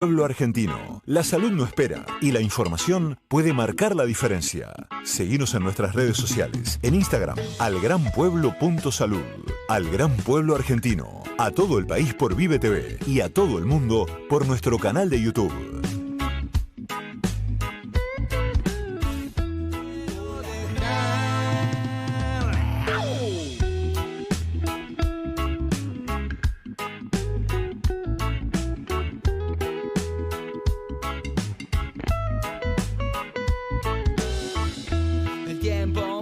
Pueblo argentino. La salud no espera y la información puede marcar la diferencia. Seguinos en nuestras redes sociales. En Instagram, algranpueblo.salud. Al Gran Pueblo Argentino. A todo el país por Vive TV y a todo el mundo por nuestro canal de YouTube.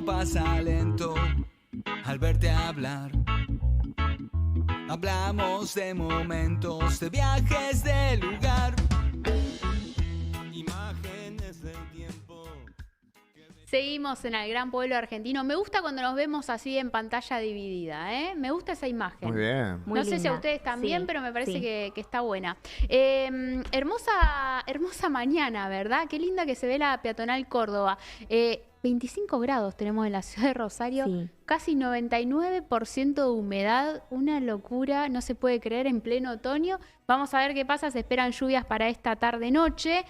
Pasa lento al verte hablar. Hablamos de momentos, de viajes, de lugar. Imágenes del tiempo. Seguimos en el Gran Pueblo Argentino. Me gusta cuando nos vemos así en pantalla dividida, ¿eh? Me gusta esa imagen. Muy bien. No sé si a ustedes también, Sí, pero me parece sí. que está buena. Hermosa mañana, ¿verdad? Qué linda que se ve la peatonal Córdoba. 25 grados tenemos en la ciudad de Rosario, Sí. casi 99% de humedad, una locura, no se puede creer, en pleno otoño. Vamos a ver qué pasa, se esperan lluvias para esta tarde-noche.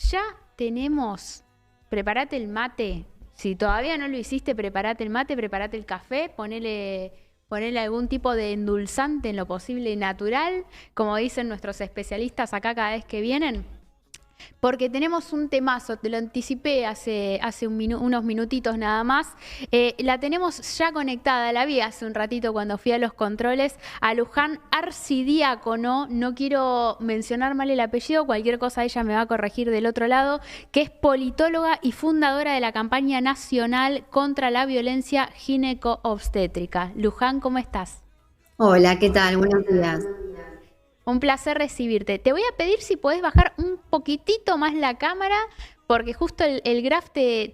Ya tenemos, prepárate el mate, si todavía no lo hiciste, prepárate el mate, prepárate el café, ponele algún tipo de endulzante en lo posible natural, como dicen nuestros especialistas acá cada vez que vienen. Porque tenemos un temazo, te lo anticipé hace unos minutitos nada más. La tenemos ya conectada, la vi hace un ratito cuando fui a los controles, a Luján Arcidiácono. No quiero mencionar mal el apellido, cualquier cosa ella me va a corregir del otro lado, que es politóloga y fundadora de la campaña nacional contra la violencia gineco-obstétrica. Luján, ¿cómo estás? Hola, ¿qué tal? Buenos días. Un placer recibirte. Te voy a pedir si podés bajar un poquitito más la cámara, porque justo el graph te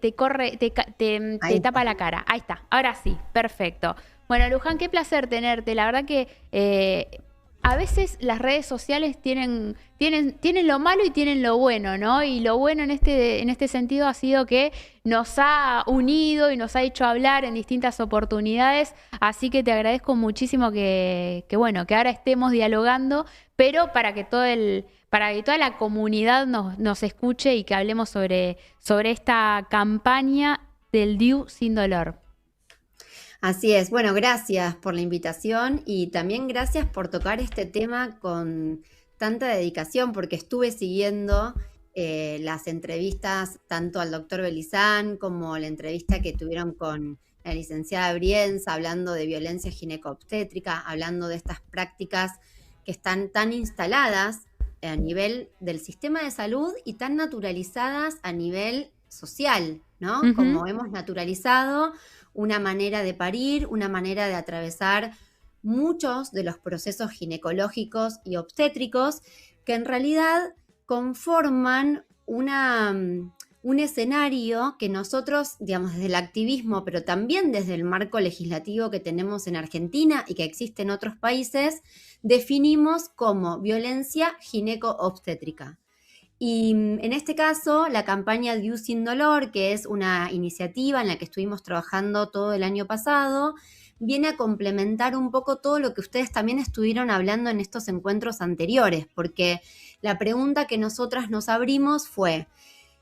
tapa la cara. Ahí está, ahora sí, perfecto. Bueno, Luján, qué placer tenerte. La verdad que a veces las redes sociales tienen lo malo y tienen lo bueno, ¿no? Y lo bueno en este sentido ha sido que nos ha unido y nos ha hecho hablar en distintas oportunidades. Así que te agradezco muchísimo que ahora estemos dialogando, pero para que toda la comunidad nos escuche y que hablemos sobre esta campaña del DIU sin dolor. Así es. Bueno, gracias por la invitación y también gracias por tocar este tema con tanta dedicación, porque estuve siguiendo las entrevistas tanto al doctor Belizán como la entrevista que tuvieron con la licenciada Brienza, hablando de violencia gineco-obstétrica, hablando de estas prácticas que están tan instaladas a nivel del sistema de salud y tan naturalizadas a nivel social, ¿no? Uh-huh. Como hemos naturalizado una manera de parir, una manera de atravesar muchos de los procesos ginecológicos y obstétricos que en realidad conforman un escenario que nosotros, digamos, desde el activismo, pero también desde el marco legislativo que tenemos en Argentina y que existe en otros países, definimos como violencia gineco-obstétrica. Y en este caso, la campaña DIU sin dolor, que es una iniciativa en la que estuvimos trabajando todo el año pasado, viene a complementar un poco todo lo que ustedes también estuvieron hablando en estos encuentros anteriores, porque la pregunta que nosotras nos abrimos fue,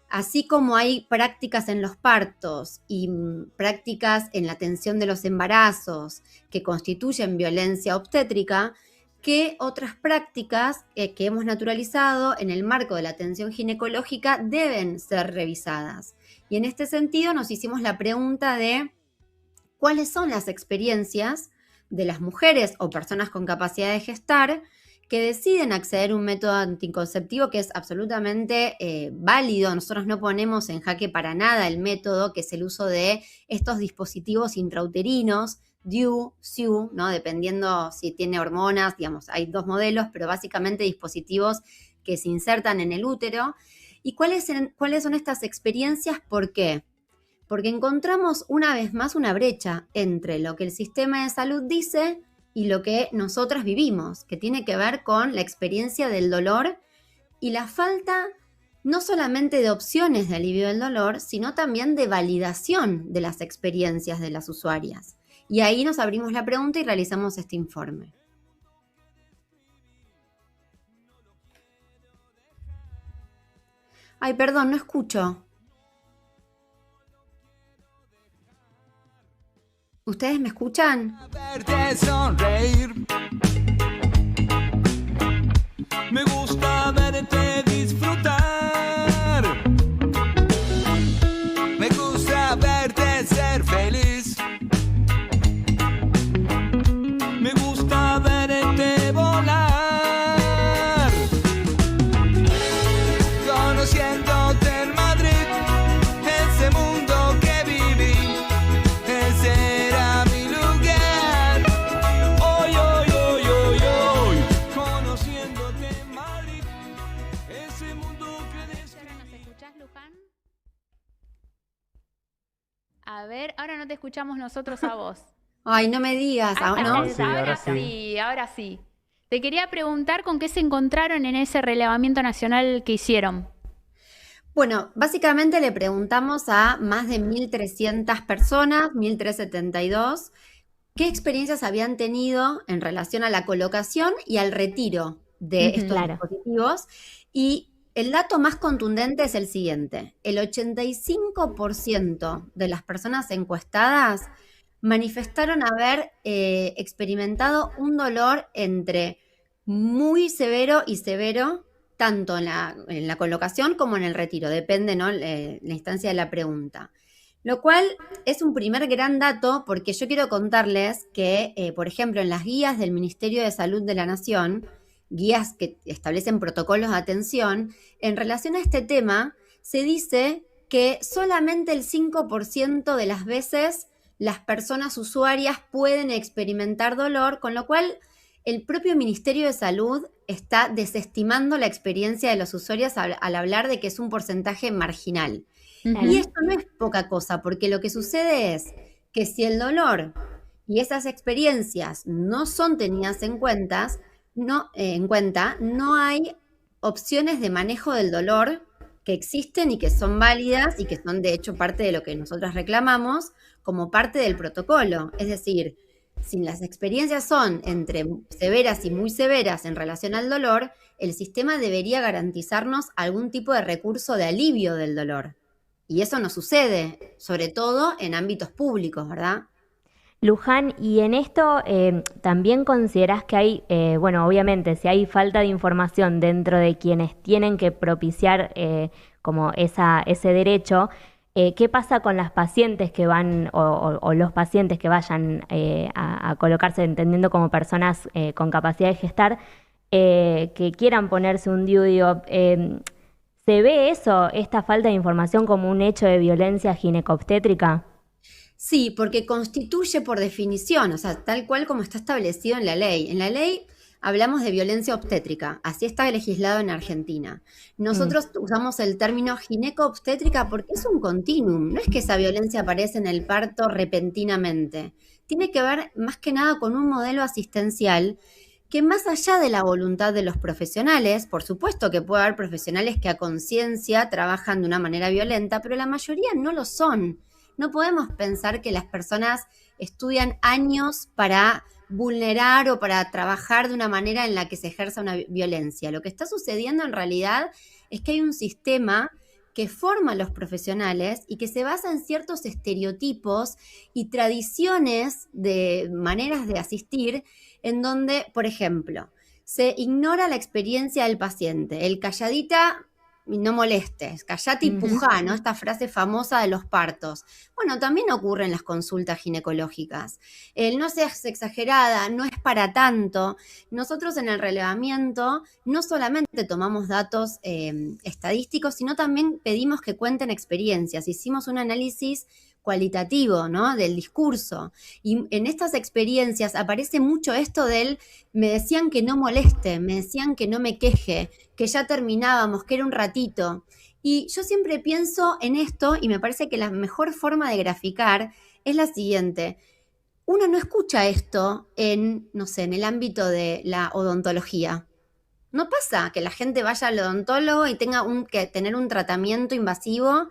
así como hay prácticas en los partos y prácticas en la atención de los embarazos que constituyen violencia obstétrica, ¿qué otras prácticas que hemos naturalizado en el marco de la atención ginecológica deben ser revisadas? Y en este sentido nos hicimos la pregunta de cuáles son las experiencias de las mujeres o personas con capacidad de gestar que deciden acceder a un método anticonceptivo que es absolutamente válido. Nosotros no ponemos en jaque para nada el método, que es el uso de estos dispositivos intrauterinos, DIU, SIU, ¿no? Dependiendo si tiene hormonas, digamos, hay dos modelos, pero básicamente dispositivos que se insertan en el útero. ¿Y cuáles son estas experiencias? ¿Por qué? Porque encontramos una vez más una brecha entre lo que el sistema de salud dice y lo que nosotras vivimos, que tiene que ver con la experiencia del dolor y la falta no solamente de opciones de alivio del dolor, sino también de validación de las experiencias de las usuarias. Y ahí nos abrimos la pregunta y realizamos este informe. Ay, perdón, no escucho. ¿Ustedes me escuchan? Verte sonreír. Me gusta verte disfrutar. Me gusta verte ser feliz. Me gusta verte volar. Conociéndote en Madrid, ese mundo que viví, ese era mi lugar. Hoy, hoy, hoy, hoy, hoy. Conociéndote en Madrid, ese mundo que ¿Ahora nos describí. escuchás, Luján? A ver, ahora no te escuchamos nosotros a vos. Ay, no me digas, Ah, ¿no? sí, ahora sí. ahora sí. Te quería preguntar con qué se encontraron en ese relevamiento nacional que hicieron. Bueno, básicamente le preguntamos a más de 1.300 personas, 1.372, qué experiencias habían tenido en relación a la colocación y al retiro de Ujú, estos claro. dispositivos. Y el dato más contundente es el siguiente: el 85% de las personas encuestadas manifestaron haber experimentado un dolor entre muy severo y severo, tanto en la colocación como en el retiro, depende, ¿no? La instancia de la pregunta. Lo cual es un primer gran dato, porque yo quiero contarles que, por ejemplo, en las guías del Ministerio de Salud de la Nación, guías que establecen protocolos de atención, en relación a este tema, se dice que solamente el 5% de las veces las personas usuarias pueden experimentar dolor, con lo cual el propio Ministerio de Salud está desestimando la experiencia de los usuarios al hablar de que es un porcentaje marginal. Claro. Y esto no es poca cosa, porque lo que sucede es que si el dolor y esas experiencias no son tenidas en cuenta, no hay opciones de manejo del dolor que existen y que son válidas y que son de hecho parte de lo que nosotras reclamamos como parte del protocolo. Es decir, si las experiencias son entre severas y muy severas en relación al dolor, el sistema debería garantizarnos algún tipo de recurso de alivio del dolor. Y eso no sucede, sobre todo en ámbitos públicos, ¿verdad? Luján, y en esto también considerás que hay, bueno, obviamente, si hay falta de información dentro de quienes tienen que propiciar como ese derecho, ¿qué pasa con las pacientes que van o los pacientes que vayan a colocarse, entendiendo como personas con capacidad de gestar, que quieran ponerse un DIU? ¿Se ve eso, esta falta de información, como un hecho de violencia ginecobstétrica? Sí, porque constituye por definición, o sea, tal cual como está establecido en la ley. En la ley hablamos de violencia obstétrica, así está legislado en Argentina. Nosotros usamos el término gineco-obstétrica porque es un continuum, no es que esa violencia aparece en el parto repentinamente. Tiene que ver más que nada con un modelo asistencial que, más allá de la voluntad de los profesionales, por supuesto que puede haber profesionales que a conciencia trabajan de una manera violenta, pero la mayoría no lo son. No podemos pensar que las personas estudian años para vulnerar o para trabajar de una manera en la que se ejerza una violencia. Lo que está sucediendo en realidad es que hay un sistema que forma a los profesionales y que se basa en ciertos estereotipos y tradiciones de maneras de asistir, en donde, por ejemplo, se ignora la experiencia del paciente. El calladita y no molestes, callate y pujá, ¿no? Esta frase famosa de los partos. Bueno, también ocurre en las consultas ginecológicas. El no seas exagerada, no es para tanto. Nosotros en el relevamiento no solamente tomamos datos estadísticos, sino también pedimos que cuenten experiencias. Hicimos un análisis cualitativo, ¿no? Del discurso. Y en estas experiencias aparece mucho esto del me decían que no moleste, me decían que no me queje, que ya terminábamos, que era un ratito. Y yo siempre pienso en esto y me parece que la mejor forma de graficar es la siguiente. Uno no escucha esto en, no sé, en el ámbito de la odontología. No pasa que la gente vaya al odontólogo y tenga que tener un tratamiento invasivo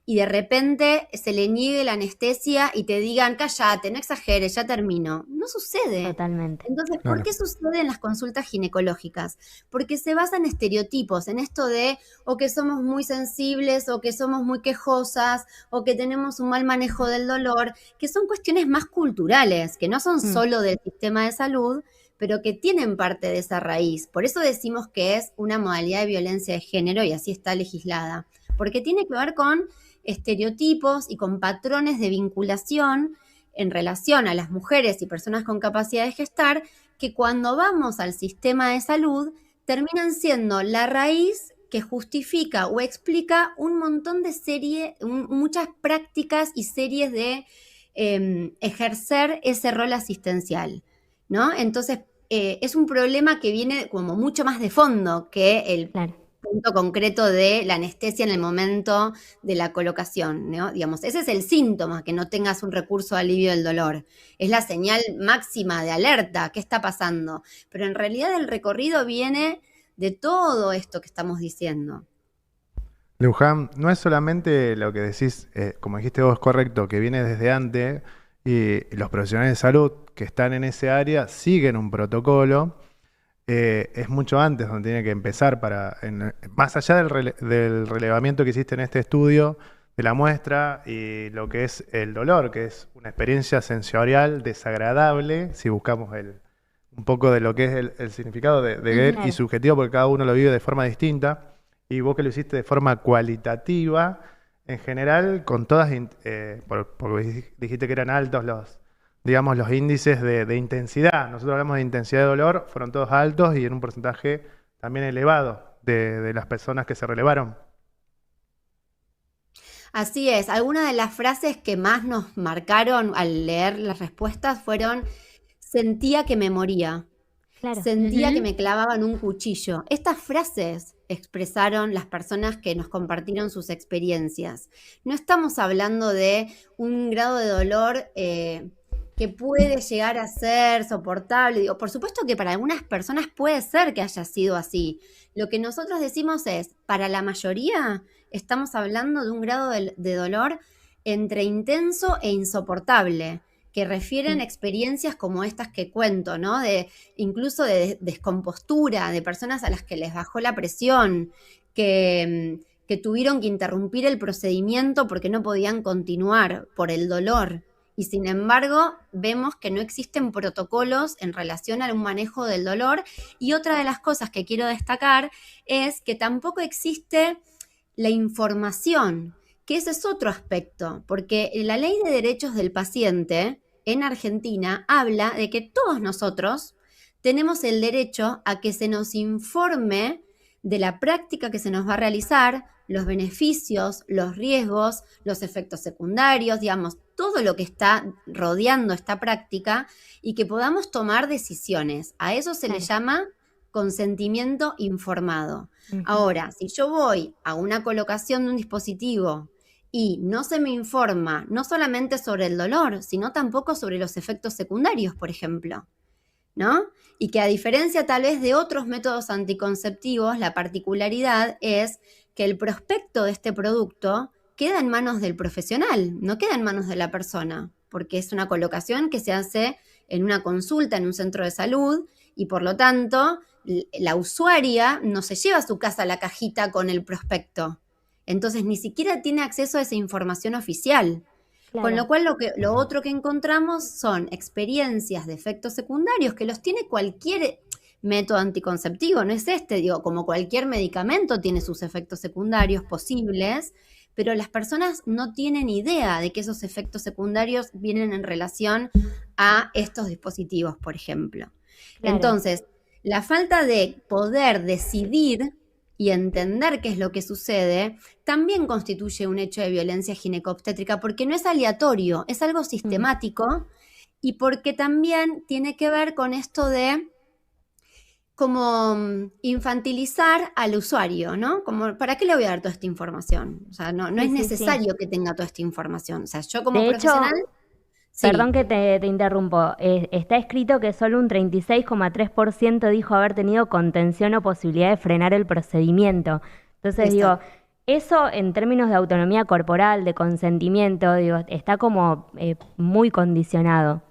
y de repente se le niegue la anestesia y te digan, cállate, no exageres, ya termino. No sucede. Totalmente. Entonces, Claro. ¿por qué sucede en las consultas ginecológicas? Porque se basa en estereotipos, en esto de o que somos muy sensibles, o que somos muy quejosas, o que tenemos un mal manejo del dolor, que son cuestiones más culturales, que no son solo del sistema de salud, pero que tienen parte de esa raíz. Por eso decimos que es una modalidad de violencia de género y así está legislada, porque tiene que ver con estereotipos y con patrones de vinculación en relación a las mujeres y personas con capacidad de gestar, que cuando vamos al sistema de salud terminan siendo la raíz que justifica o explica un montón de muchas prácticas y series de ejercer ese rol asistencial, ¿no? Entonces, es un problema que viene como mucho más de fondo que el Claro. punto concreto de la anestesia en el momento de la colocación, ¿no? Digamos, ese es el síntoma, que no tengas un recurso de alivio del dolor. Es la señal máxima de alerta, ¿qué está pasando? Pero en realidad el recorrido viene de todo esto que estamos diciendo. Luján, no es solamente lo que decís, como dijiste vos, correcto, que viene desde antes y los profesionales de salud que están en ese área siguen un protocolo. Es mucho antes donde tiene que empezar más allá del relevamiento que hiciste en este estudio de la muestra y lo que es el dolor, que es una experiencia sensorial desagradable, si buscamos un poco de lo que es el significado de Goethe y subjetivo, porque cada uno lo vive de forma distinta, y vos que lo hiciste de forma cualitativa, en general, con todas, porque dijiste que eran altos los índices de intensidad. Nosotros hablamos de intensidad de dolor, fueron todos altos y en un porcentaje también elevado de las personas que se relevaron. Así es, algunas de las frases que más nos marcaron al leer las respuestas fueron: sentía que me moría, Claro. sentía que me clavaban un cuchillo. Estas frases expresaron las personas que nos compartieron sus experiencias. No estamos hablando de un grado de dolor que puede llegar a ser soportable. Digo, por supuesto que para algunas personas puede ser que haya sido así. Lo que nosotros decimos es, para la mayoría estamos hablando de un grado de dolor entre intenso e insoportable, que refieren experiencias como estas que cuento, ¿no? Incluso de descompostura, de personas a las que les bajó la presión, que tuvieron que interrumpir el procedimiento porque no podían continuar por el dolor. Y sin embargo, vemos que no existen protocolos en relación a un manejo del dolor. Y otra de las cosas que quiero destacar es que tampoco existe la información, que ese es otro aspecto, porque la Ley de Derechos del Paciente en Argentina habla de que todos nosotros tenemos el derecho a que se nos informe de la práctica que se nos va a realizar, los beneficios, los riesgos, los efectos secundarios, digamos, todo lo que está rodeando esta práctica y que podamos tomar decisiones. A eso se le llama consentimiento informado. Ahora, si yo voy a una colocación de un dispositivo y no se me informa no solamente sobre el dolor, sino tampoco sobre los efectos secundarios, por ejemplo, ¿no? Y que a diferencia tal vez de otros métodos anticonceptivos, la particularidad es que el prospecto de este producto queda en manos del profesional, no queda en manos de la persona, porque es una colocación que se hace en una consulta en un centro de salud y por lo tanto la usuaria no se lleva a su casa la cajita con el prospecto. Entonces ni siquiera tiene acceso a esa información oficial. Claro. Con lo cual lo otro que encontramos son experiencias de efectos secundarios que los tiene cualquier método anticonceptivo, no es digo, como cualquier medicamento tiene sus efectos secundarios posibles, pero las personas no tienen idea de que esos efectos secundarios vienen en relación a estos dispositivos, por ejemplo. Claro. Entonces, la falta de poder decidir y entender qué es lo que sucede, también constituye un hecho de violencia ginecobstétrica, porque no es aleatorio, es algo sistemático y porque también tiene que ver con esto de como infantilizar al usuario, ¿no? Como, ¿para qué le voy a dar toda esta información? O sea, no es necesario que tenga toda esta información. O sea, yo como profesional... Sí. Perdón que te interrumpo. Está escrito que solo un 36,3% dijo haber tenido contención o posibilidad de frenar el procedimiento. Entonces digo, Eso en términos de autonomía corporal, de consentimiento, digo, está como muy condicionado.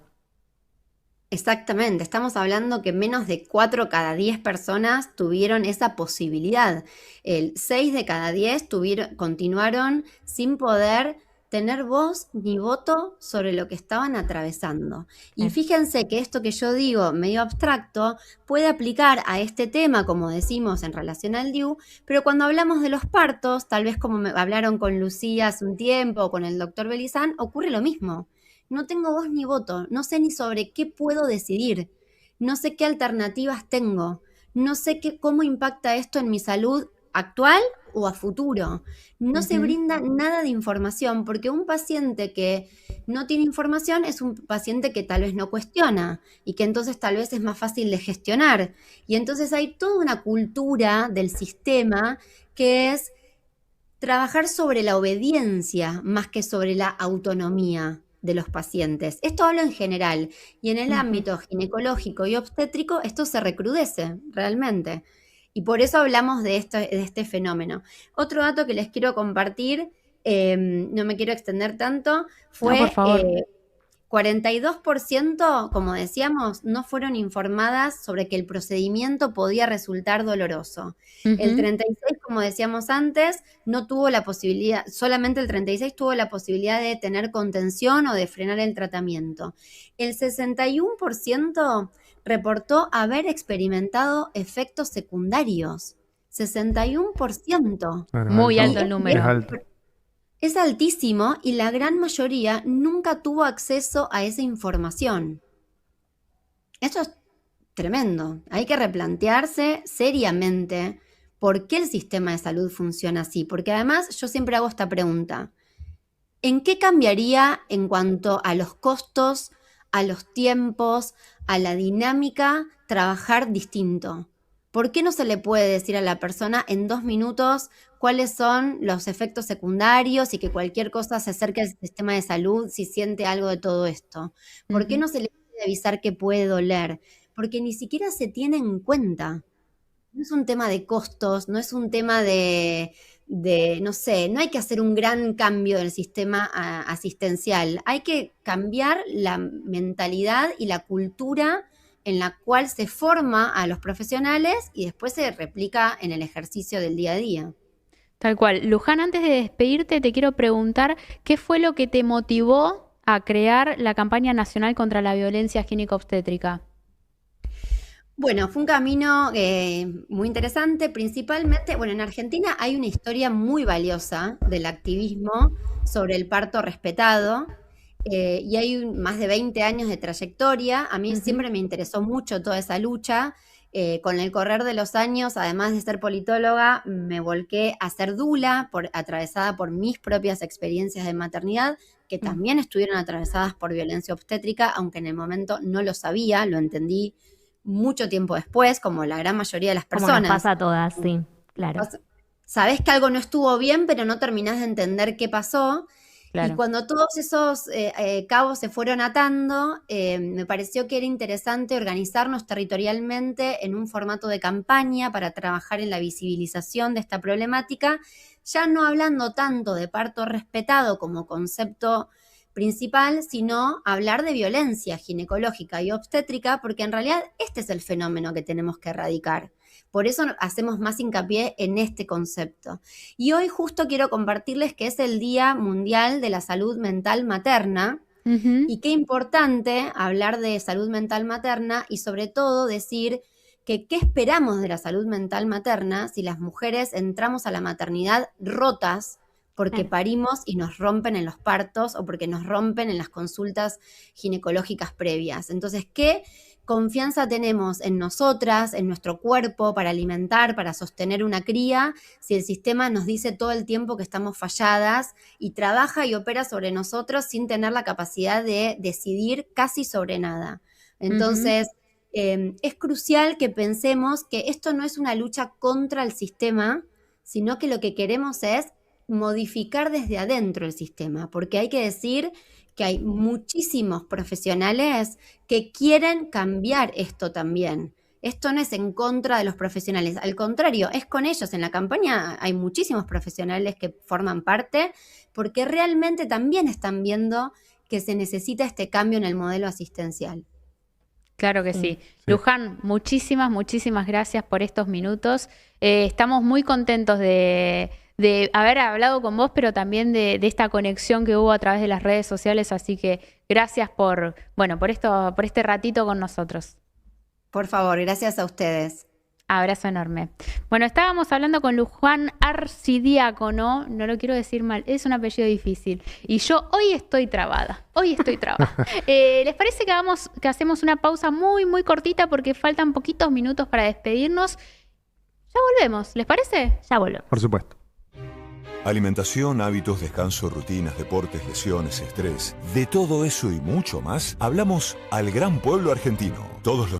Exactamente, estamos hablando que menos de 4 cada 10 personas tuvieron esa posibilidad. El 6 de cada 10 continuaron sin poder tener voz ni voto sobre lo que estaban atravesando. Y fíjense que esto que yo digo, medio abstracto, puede aplicar a este tema, como decimos, en relación al DIU, pero cuando hablamos de los partos, tal vez como me hablaron con Lucía hace un tiempo o con el doctor Belizán, ocurre lo mismo. No tengo voz ni voto, no sé ni sobre qué puedo decidir, no sé qué alternativas tengo, no sé cómo impacta esto en mi salud actual o a futuro. No se brinda nada de información porque un paciente que no tiene información es un paciente que tal vez no cuestiona y que entonces tal vez es más fácil de gestionar. Y entonces hay toda una cultura del sistema que es trabajar sobre la obediencia más que sobre la autonomía de los pacientes. Esto hablo en general y en el ámbito ginecológico y obstétrico esto se recrudece realmente. Y por eso hablamos de este fenómeno. Otro dato que les quiero compartir, no me quiero extender tanto, fue 42%, como decíamos, no fueron informadas sobre que el procedimiento podía resultar doloroso. El 36%, como decíamos antes, no tuvo la posibilidad, solamente el 36% tuvo la posibilidad de tener contención o de frenar el tratamiento. El 61% reportó haber experimentado efectos secundarios. 61%. Bueno, Muy alto el número. Es alto. Es altísimo y la gran mayoría nunca tuvo acceso a esa información. Esto es tremendo. Hay que replantearse seriamente por qué el sistema de salud funciona así. Porque además yo siempre hago esta pregunta. ¿En qué cambiaría en cuanto a los costos, a los tiempos, a la dinámica, trabajar distinto? ¿Por qué no se le puede decir a la persona en 2 minutos cuáles son los efectos secundarios y que cualquier cosa se acerque al sistema de salud si siente algo de todo esto? ¿Por qué no se le puede avisar que puede doler? Porque ni siquiera se tiene en cuenta. No es un tema de costos, no es un tema de no sé, no hay que hacer un gran cambio del sistema asistencial. Hay que cambiar la mentalidad y la cultura en la cual se forma a los profesionales y después se replica en el ejercicio del día a día. Tal cual. Luján, antes de despedirte, te quiero preguntar qué fue lo que te motivó a crear la campaña nacional contra la violencia gineco-obstétrica. Bueno, fue un camino muy interesante, principalmente, bueno, en Argentina hay una historia muy valiosa del activismo sobre el parto respetado. Y hay más de 20 años de trayectoria. A mí siempre me interesó mucho toda esa lucha. Con el correr de los años, además de ser politóloga, me volqué a ser dula, atravesada por mis propias experiencias de maternidad, que también estuvieron atravesadas por violencia obstétrica, aunque en el momento no lo sabía, lo entendí mucho tiempo después, como la gran mayoría de las personas. Como nos pasa a todas, sí, claro. Sabés que algo no estuvo bien, pero no terminás de entender qué pasó. Claro. Y cuando todos esos cabos se fueron atando, me pareció que era interesante organizarnos territorialmente en un formato de campaña para trabajar en la visibilización de esta problemática, ya no hablando tanto de parto respetado como concepto principal, sino hablar de violencia ginecológica y obstétrica, porque en realidad este es el fenómeno que tenemos que erradicar. Por eso hacemos más hincapié en este concepto. Y hoy justo quiero compartirles que es el Día Mundial de la Salud Mental Materna. Y qué importante hablar de salud mental materna y sobre todo decir que qué esperamos de la salud mental materna si las mujeres entramos a la maternidad rotas porque parimos y nos rompen en los partos o porque nos rompen en las consultas ginecológicas previas. Entonces, ¿qué confianza tenemos en nosotras, en nuestro cuerpo para alimentar, para sostener una cría, si el sistema nos dice todo el tiempo que estamos falladas y trabaja y opera sobre nosotros sin tener la capacidad de decidir casi sobre nada? Entonces, es crucial que pensemos que esto no es una lucha contra el sistema, sino que lo que queremos es modificar desde adentro el sistema, porque hay que decir que hay muchísimos profesionales que quieren cambiar esto también. Esto no es en contra de los profesionales, al contrario, es con ellos. En la campaña hay muchísimos profesionales que forman parte porque realmente también están viendo que se necesita este cambio en el modelo asistencial. Claro que sí. Sí. Luján, muchísimas gracias por estos minutos. Estamos muy contentos de haber hablado con vos, pero también de esta conexión que hubo a través de las redes sociales, así que gracias por este ratito con nosotros. Por favor, gracias a ustedes. Abrazo enorme. Bueno, estábamos hablando con Luján Arcidiácono, no lo quiero decir mal, es un apellido difícil. Y yo hoy estoy trabada. ¿Les parece que hacemos una pausa muy cortita porque faltan poquitos minutos para despedirnos? Ya volvemos, ¿les parece? Ya volvemos. Por supuesto. Alimentación, hábitos, descanso, rutinas, deportes, lesiones, estrés. De todo eso y mucho más, hablamos al Gran Pueblo Argentino. Todos los